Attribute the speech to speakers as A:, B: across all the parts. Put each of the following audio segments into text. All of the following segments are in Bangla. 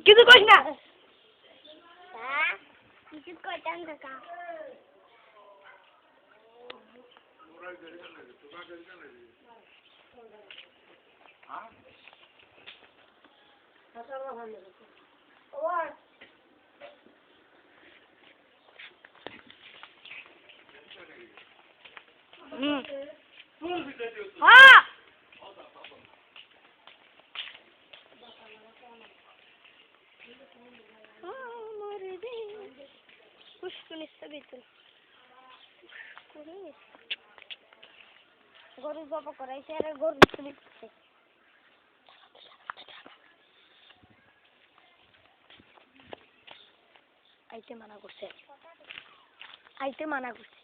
A: কিছু কইস না।
B: কিছু কইতাম কাকা। গরু জব করাইছে আর গরু ছবি করছে। আইতে মানা করছে। মানা করছি।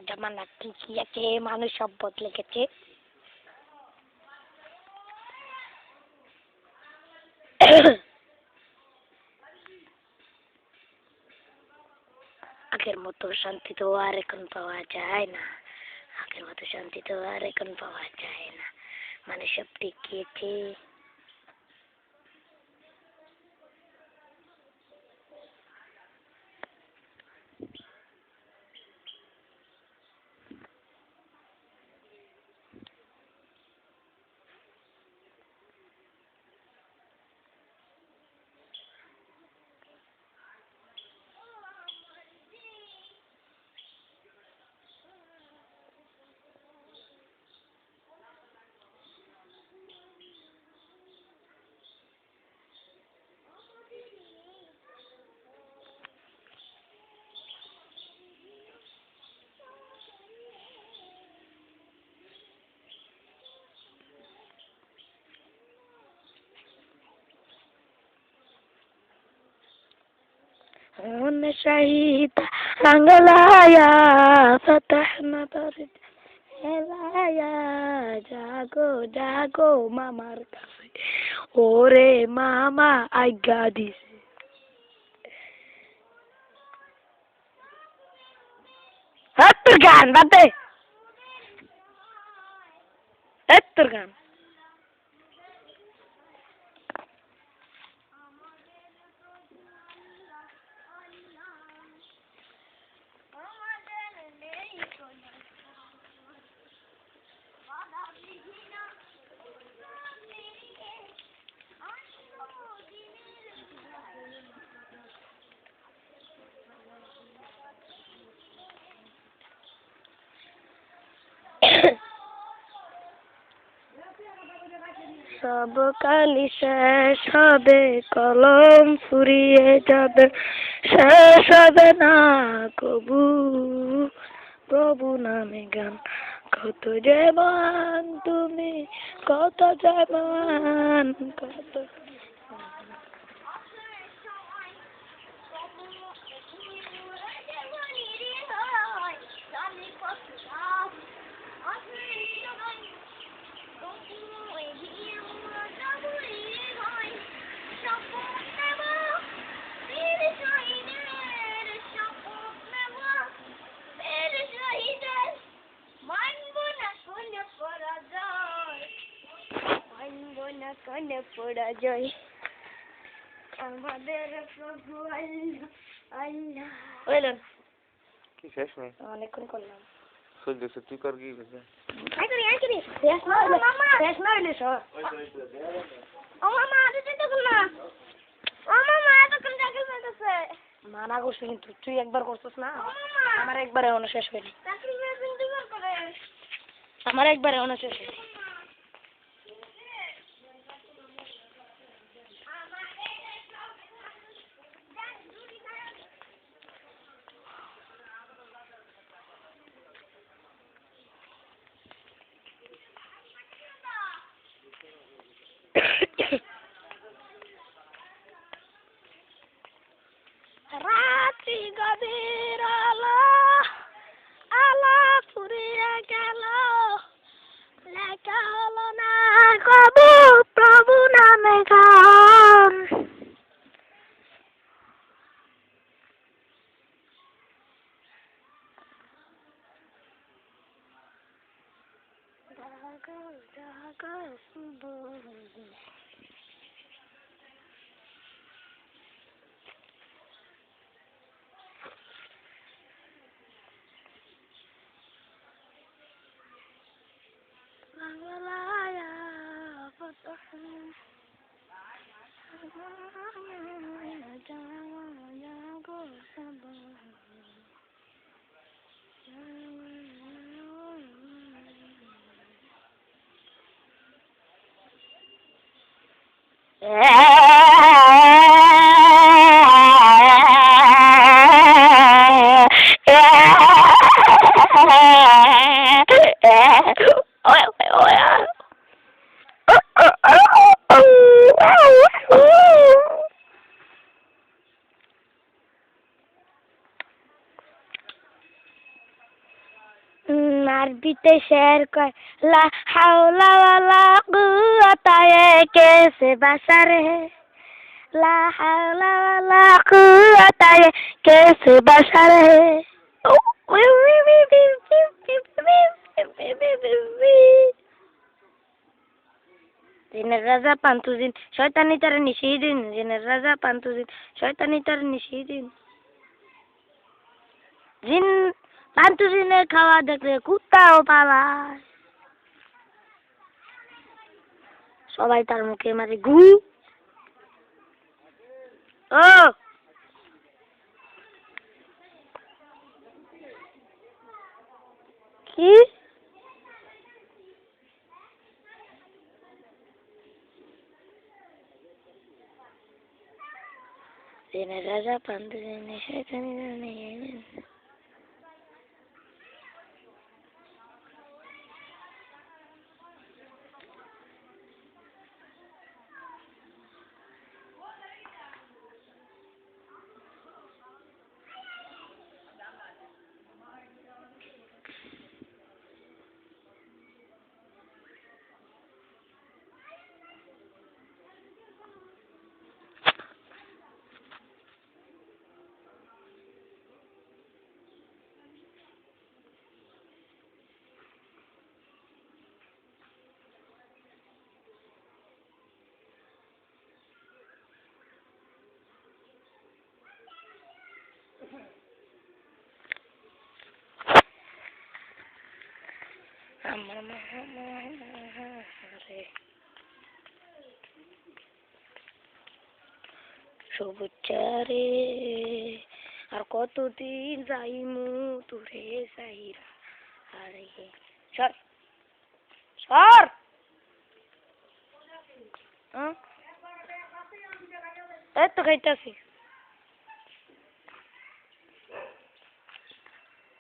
B: জামানা ঠিকই আছে, মানুষ সব বদলে গেছে। আগের মতো শান্তি তো আর এখন পাওয়া যায় না। মানে সব ঠিকই আছে। شهيد বাংলায়া ফাতাহনা বারিদ হেলায়া জাগো জাগো মামার কাছে ওরে মামা আজ্ঞা দিছে। তোর গান বাদে, তোর গান। সব কালি শেষ হবে, কলম ফুরিয়ে যাবে, শেষ হবে না কবু প্রভু নামে গান। কত যেমন তুমি, কত যেমন কত। কনে পড়া যায় আমাদের প্রভু আল্লাহ আল্লাহ বলেন
A: কি শেষ নেই
B: অনেকক্ষণ করলাম
A: সহ্য তুই কর কি বুঝে
B: আই শেষ না হইলে সর ও মামা আরে যেতে কোন না ও মামা এত কোন জায়গা যাইতেছে মানা করছিস কিন্তু তুই একবার করছিস না আমার একবারে অন শেষ হয়নি আমার একবারে অন শেষ হয়নি রাত্রি গভীর আলো আলো ফুরিয়ে গেল লেখা হলো না কবু প্রভু নামে গান अरबीते शेर कर ला हौला वाला कुव्वता कैसे बसर है ला हौला वाला कुव्वता कैसे बसर है জিনের রাজা পান্তুজিন শয়তানি তার নিষিদিন জিনের রাজা পান্তুজিন শয়তানি তার নিষিদিন জিন পান্তুজিনের খাওয়া দেখলে কুত্তাও পালায় সবাই তার মুখে মারে গু ও কি জিনের রাজা পান্তুজিনের শয়তানি তার নিষিদিন সবুজ চারে আর কতদিন যাইমু তোরে সাইরা আরে সর সর এই তো খাইতাছি